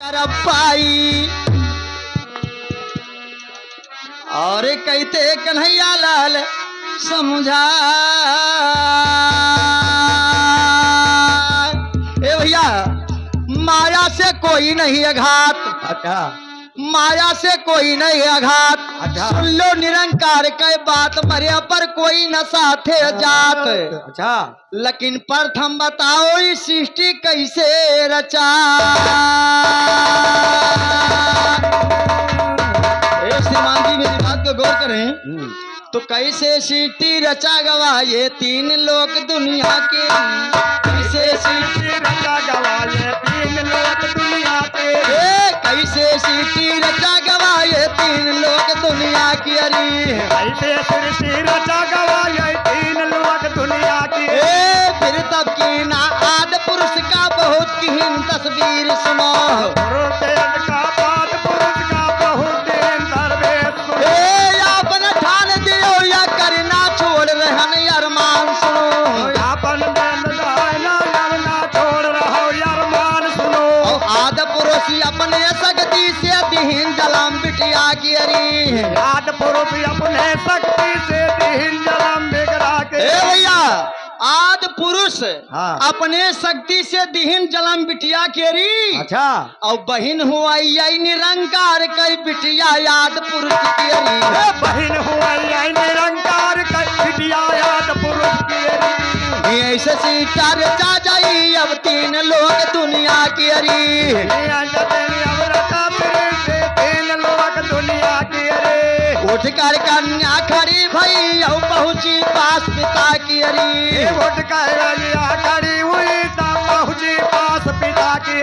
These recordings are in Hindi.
पाई और कहते कन्हैया लाल समझा ए भैया माया से कोई नहीं आघात। अच्छा माया से कोई नहीं आघात। अच्छा। सुन लो निरंकार के बात मरे पर कोई न साथे जात। अच्छा लेकिन प्रथम बताओ इस सृष्टि कैसे रचा। श्रीमान जी मेरी बात को गौर करें तो कैसे सृष्टि रचा गवा ये तीन लोक दुनिया के। कैसे सृष्टि रचा गवा ये तीन लोक दुनिया के। कैसे सृष्टि रचा गवा ये तीन लोक दुनिया की। अरे कैसे सृष्टि रचा गवा ये तीन लोक दुनिया की। फिर तब की ना आद पुरुष का बहुत कीन तस्वीर सुनो। अपन ठान दियो या करना छोड़ रहन अरमान सुनो। आद पुरुष अपने शक्ति से दीन जलम बिटिया की। अरी आद पुरुष अपने शक्ति से दीन जलम बिगड़ा के। भैया आद पुरुष हाँ। अपने शक्ति से दीन जलम बिटिया केरी। अच्छा और बहन हुआ यही निरंकार कई बिटिया याद पुरुष की। अरी बहन हुआ यही निरंकार कई बिटिया याद पुरुष की। ऐसे सीता रचा जाई अब तीन लोग दुनिया की। अरी उठ कर कन्या खड़ी भई और पहुंची पास पिता की। अरी उठ कर खड़ी हुई तब पहुंची पास पिता की।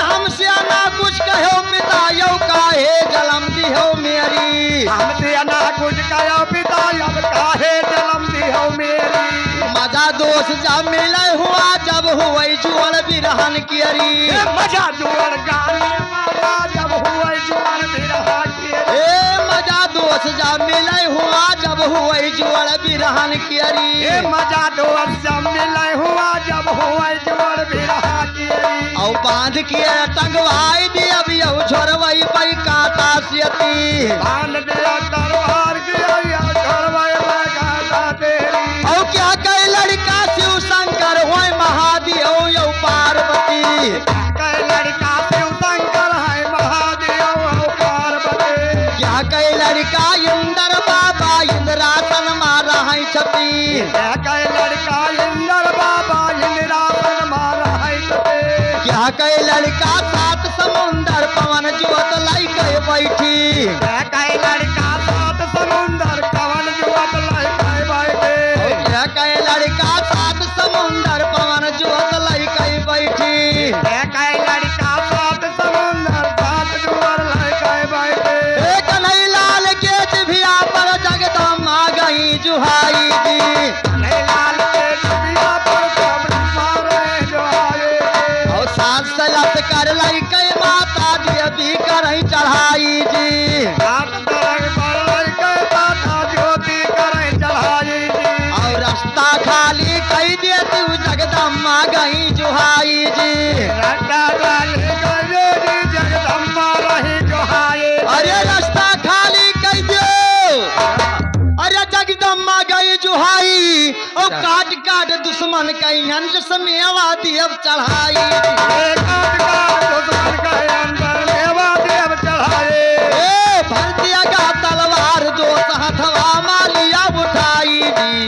हमसे ना कुछ कहो पिता यो काहे जलम दिहो मेरी। हमसे ना कुछ कहो पिता अब काहे जलम दिहो मेरी। मजा दोष जब मिले हुआ जब हुआ जुअल बिरहन की। अरी मजा जुअल गाने वाला जब हुआ जुअल बिरहन की। मजा दोष जब मिले हुआ जब हुआ जुअल बिरहन की। अरी मजा दोष जब मिले हुआ जब हुआ जुअल बिरहन की। और बांध के टंगवाई दी अब यौ झोरवई पई काटा सियती। बांध दिया तलवार की झोरवई पई काटा तेरी। और क्या कई लड़का शिव शंकर होय महादेव यौ पार्वती। कई लड़का शिव शंकर है महादेव और पार्वती। क्या कई लड़का इंद्र बाबा इंद्रासन मारा है छपी। कई लड़का इंद्र बाबा इंद्रासन मारा है छपी। क्या कई लड़का सात समुंदर पवन जुवत लाई के बैठी। कई लड़का सात समुंदर पवन जुवत लाई के बैठी। क्या कई लड़का सात समुंदर पवन जुवत लाई के बैठी। कई लड़का सात समुंदर सात जुवर लाई के बैठी। कन्हैया लाल के जिभिया पर जगदम्बा गई जुहाई दी। लाल के जिभिया पर जगदम्बा गई जुहाई दी। और सास सलत कर लाई के माता देवी करई चढ़ाई जी। और रास्ता खाली कई दे तू जगदम्बा गई जुहाई जी। अरे रास्ता खाली कई दो। अरे जगदम्बा गई जुहाई और काट काट दुश्मन कई अंश समेवा देव चढ़ाई। भर दिया गा तलवार दो हथवा मालिया उठाई जी।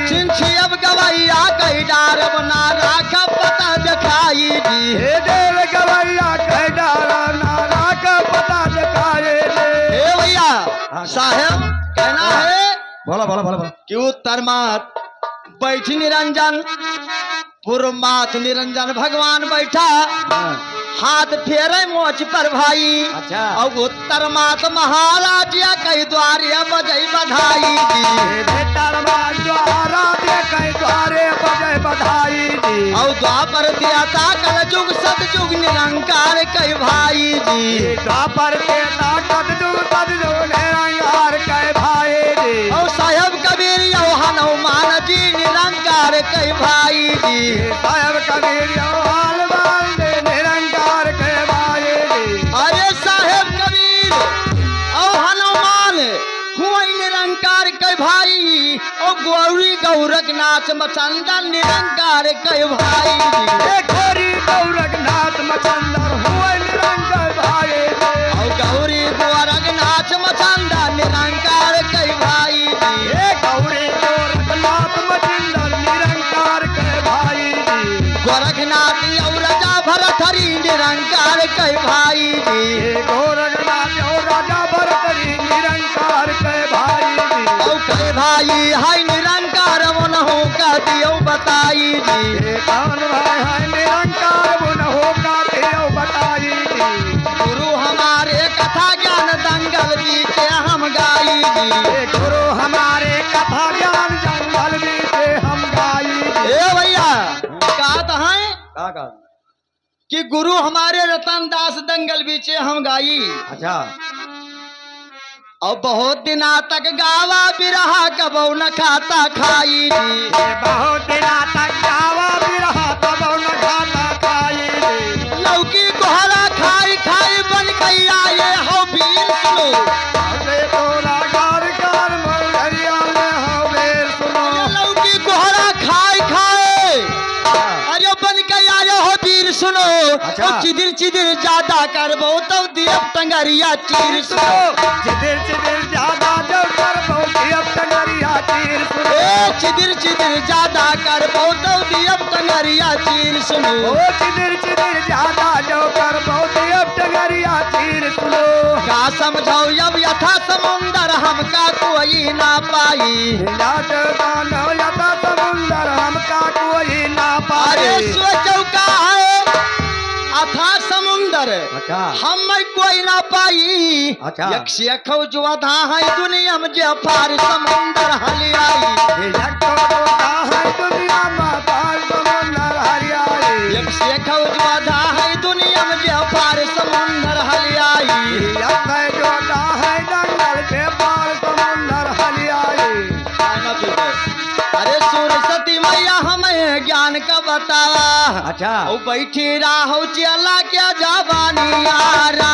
चिंची अब गवैया कई डार बना राख पता दिखाई जी। भैया साहेब कहना है बोला बोला बोला बोला। कि उत्तर मात बैठी निरंजन पूर्व मात निरंजन भगवान बैठा हाथ फेरे मोच पर भाई। अच्छा। और उत्तर मात महाराज या कई द्वारे बजई बधाई जी। और द्वापर देता कल जुग सतयुग निरंकार कई भाई जी। द्वापर देता कल जुग सतयुग निरंकार कई भाई जी। और साहेब कबीर यौ हनुमान जी निरंकार कई भाई जी। साहेब कबीर हाल बांधे निरंकार के भाई जी। अरे साहेब कबीर और हनुमान हुआ निरंकार के भाई और गौरी गौरखनाथ मचंदा निरंकार के भाई जी। ए गौरी गौरखनाथ मचंदर हुए निरंकार भाई जी। और गौरी गोरखनाथ मचंदा निरंकार के भाई जी। ए गौरी गोरखनाथ मचंदर निरंकार के भाई जी। गोरखनाथ और राजा भरथरी निरंकार के भाई जी। ए गोरखनाथ और राजा भरतरी निरंकार के भाई जी। और के भाई है निरंकार मनहु का दियो बताई जी। ए कौन भाई है निरंकार वो न होगा देव बताई जी। गुरु हमारे कथा ज्ञान दंगल बीचे हम गाई जी। ए गुरु हमारे कथा ज्ञान जंगल में से हम गाई जी। ए भैया कहत हैं कि गुरु हमारे रतन दास दंगल बीचे हम गाई अच्छा और बहुत दिना तक गावा बिरहा कबौ न खाता खाई जी। ए बहुत दिना तक गावा भी रहा तब न खाता खाई जी। लौकी कोहरा खाई खाई बन गई आए हो बीर सुनो। अरे तोरा गार गार मरिया ले हवे सुनो। लौकी कोहरा खाई खाए अरे बन गई आए हो बीर सुनो। अच्छा। और चिदिर चिदिर ज्यादा करबो तो देव टंगरिया चीर सुनो। चिदिर चिदिर ज्यादा जो कर बहुती अब टंगरिया तीर सुनो। ए चिदिर चिदिर ज्यादा करबो तो देव टंगरिया चीर सुनो। ओ चिदिर चिदिर ज्यादा जो कर बहुती अब टंगरिया तीर सुनो। का समझो अब यथा समुंदर हमका कोई ना पाई। याद गानो यथा समुंदर हमका कोई ना अरे पाए। सोचो का है अथा समुंदर अच्छा हम कोई ना पाई। अच्छा। यक्ष यखौ जो अथा है दुनिया में जे पार समुंदर हलियाई। ये यज्ञ होता है दुनिया में पार समुंदर हरियाई। यक्ष यखौ जो अथा है दुनिया में जे पार समुंदर हलियाई। ये यज्ञ होता है जंगल के पार समुंदर हरियाई। अरे सरस्वती मैया हमें ज्ञान का बतावा। अच्छा ओ बैठी राहो चला क्या जवानी आरा।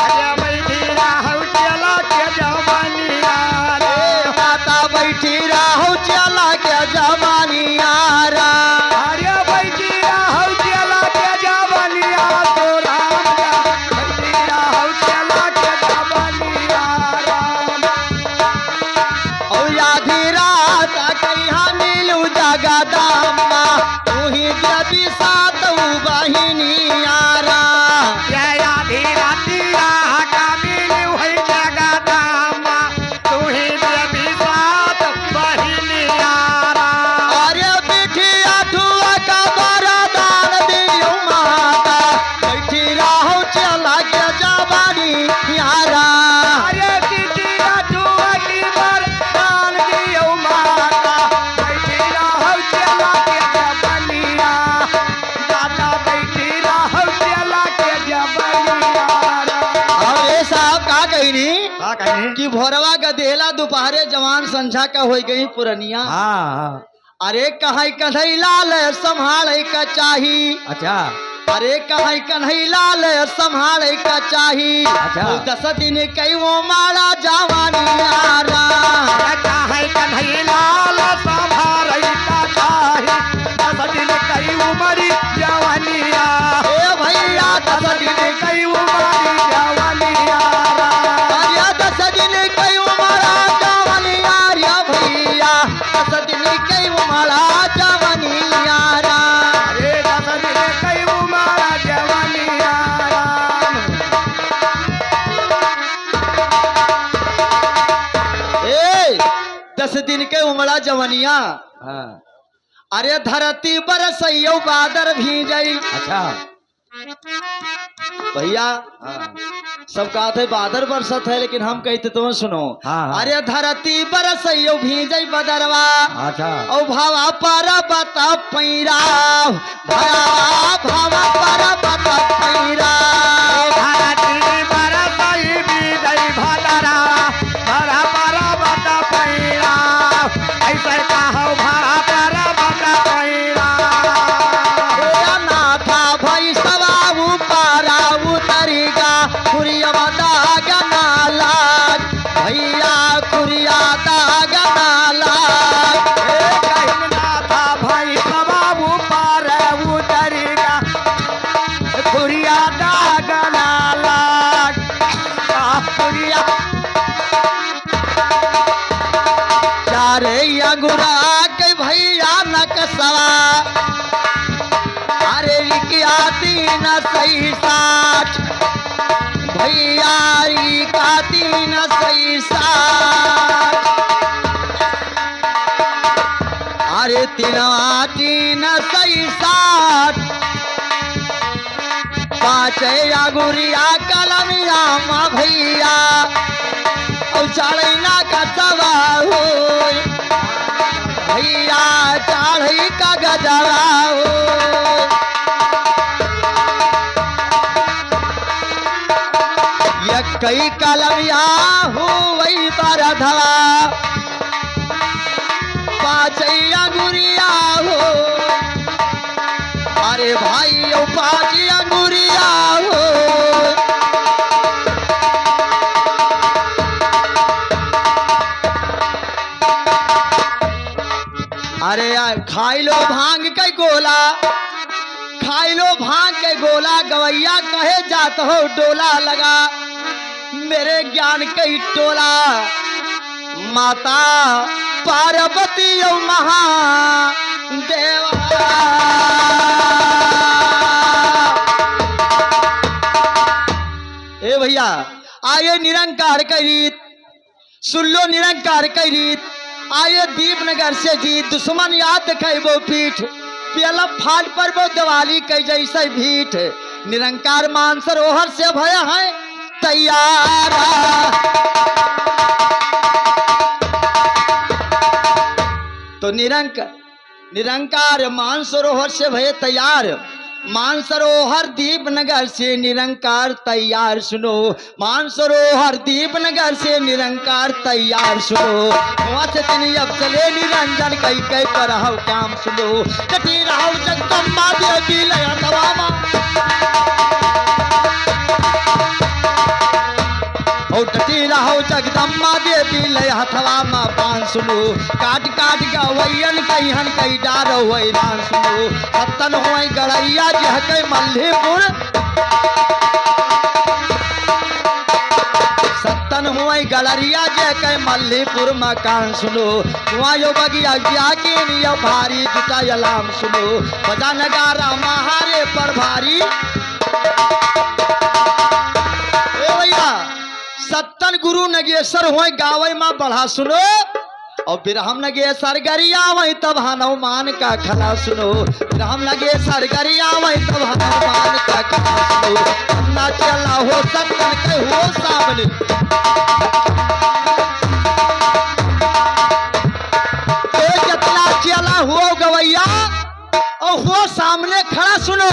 अरे बैठी राहु चला के जवानिया रे। माता बैठी राहो चला क्या जवानी आरा। अरे बैठी राहु चला के जवानिया तो राम जा। बैठी राहु चला के जवानिया राम। और आधी रात कहिया मिलू जगदम्बा तू ही देवी सात बहिनी आरा। ये आधी राती राह का मिलू है जगदम्बा तू ही देवी सात बहिनिया राम। अरे बिठिया धुआ का बरदान दियो माता बैठी राहो चला के जवानी आरा। अरे चिट्ठी राजुआ की वरदान दियो माता बैठी राहु चला के जवानिया। दादा बैठी राहु चला के जवानिया राम। और ये साहब का कहनी का कहे कि भोरवा गदेला दोपहरे जवान संझा का हो गई पुरनिया। हाँ अरे कहाई कन्हई लाल संभाले का चाही। अच्छा अरे कहाई कन्हई लाल संभाले का चाही। अच्छा। ओ 10 दिन कई वो माला जवानी आरा। है कन्हई लाल संभारई का चाही 10 दिन कई उमरी जवानिया। ए भैया 10 दिन कई उमरी जवानिया राम। अरे 10 दिन कई वो माला जवानी आरा भैया 10 दिन कई वो माला जवानी आरा। अरे 10 दिन कई उमरा जवानिया राम। ए 10 दिन के उमड़ा जवनिया। हाँ अरे धरती बरसइयो बादर भीजई। अच्छा भैया हाँ सब कहते है बादर बरसत है लेकिन हम कहते तुम सुनो। हाँ, हाँ। अरे धरती बरसइयो भीजई बदरवा अच्छा ओ भावा पर बता पैरा। भावा पर बता पैरा। धरती बरसई बीजई भदरा भरा भरा बता पैरा। ऐसे कहो भरा भरा बता पैरा। तीन सही सात, अरे तीनवा तीन सही सात, पाँच गुरिया कलमिया माँ भैया और चढ़ना का सवा हो भैया चढ़ी का गजरा हो। ये कई कलमिया हो वही बरधवा, पाँच गुरिया हो, अरे भाई ओ पाँच अंगुरिया हो। अरे खाई लो भांग के गोला, खाई लो भांग के गोला, गवैया कहे जात हो डोला लगा मेरे ज्ञान के टोला। माता पार्वती ओ महादेवा, ए भैया आये निरंकार का रीत सुन लो, निरंकार का रीत आये दीपनगर से जीत, दुश्मन याद दिखाई वो पीठ, प्याला फाट पर वो दिवाली कई जैसे भीठ, निरंकार मान सरोहर से भय है तैयार। तो निरंकार मान सरोहर से भय तैयार, मानसरोवर दीपनगर से निरंकार तैयार सुनो, मानसरोवर दीपनगर से निरंकार तैयार सुनो। वहाँ से तीन अब चले निरंजन कई कई पर हो काम सुनो, कटी रहो जगदम्बा देवी लया दवामा, और कटी रहो जगदम्बा देवी लया हथवा माँ पान सुनो। काट काट गवैयन कईहन कई डारो वैरान सुनो, सत्तन होई गड़ैया जह कई मल्लीपुर, सत्तन हुई गड़रिया जह कई मल्लीपुर मकान सुनो। वहाँ यो बगिया जाके नियो भारी जुटा अलाम सुनो, बजा नगारा महारे पर भारी। ए भैया सत्तन गुरु नगेश्वर होई गावे माँ बढ़ा सुनो, और बिरहम लगे सरगरिया वही तब हनुमान का खला सुनो, बिरहम लगे सरगरिया वही तब हनुमान का खला सुनो। ना चला हो सत्तन के हो सामने, तो कितना चला हो गवैया और हो सामने खड़ा सुनो,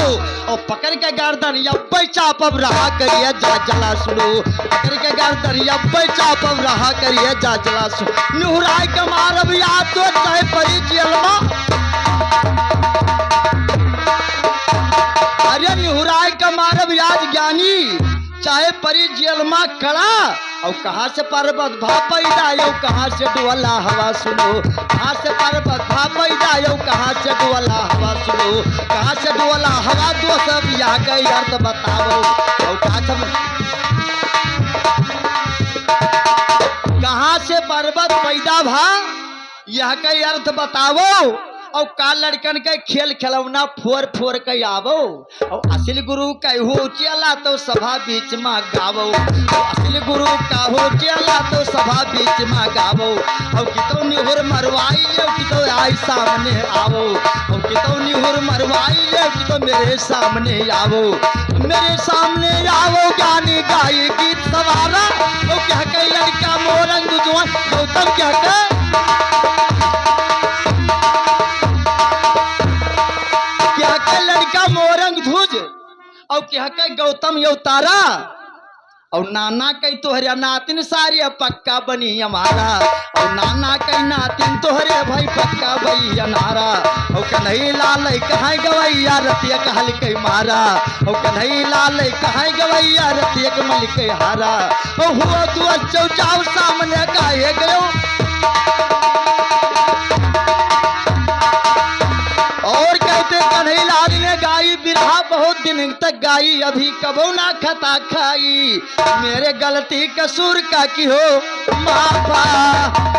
और पकड़ के गर्दन यब्बे चापब रहा करिए जा जला सुनो, पकड़ के गर्दन यब्बे चापब रहा करिए जा जला सुनो। नुहराय के मारब याद तो चाहे परी जेलमा, अरे नुहराय के मारब याद ज्ञानी चाहे परी जेलमा कड़ा, और कहाँ से पर्वत भा पैदा यो कहाँ से डुअला हवा सुनो, कहाँ से पर्वत भा पैदा यो कहाँ से डुअला हवा सुनो, कहाँ से डुअला हवा दो सब यहाँ गई अर्थ बताओ, और कहाँ से पर्वत पैदा भा यह कई अर्थ बताओ, और का लड़कन के खेल खिलौना फोर फोर के आवो, और असल गुरु का हो चला तो सभा बीच में गावो, असल गुरु का हो चला तो सभा बीच में गावो, और कितो निहुर मरवाई कितो आई सामने आवो, और कितो निहुर मरवाई कितो मेरे सामने आवो, मेरे सामने आवो गानी गाई गीत सवारा। वो क्या कह लड़का मोरंग जुआन गौतम क्या कह, क्या कह लड़का मोरंग धुज, और क्या कह गौतम यो तारा, और नाना कई तोहरे नातिन सारे पक्का बनी हमारा, और नाना कई नातिन तोहरे भाई पक्का बई अनारा, और कन्हई लाल कहाँ गवैया रतिया कहल के मारा, और कन्हई लाल कहाँ गवैया रतिया के मल के हारा, और हुआ तू चौचाव सामने काहे गयो, और कहते कन्हई लाल ने गाई बिरहा बहुत दिन तक गाई, अभी कबो ना खता खाई, मेरे गलती कसूर का की हो माफा।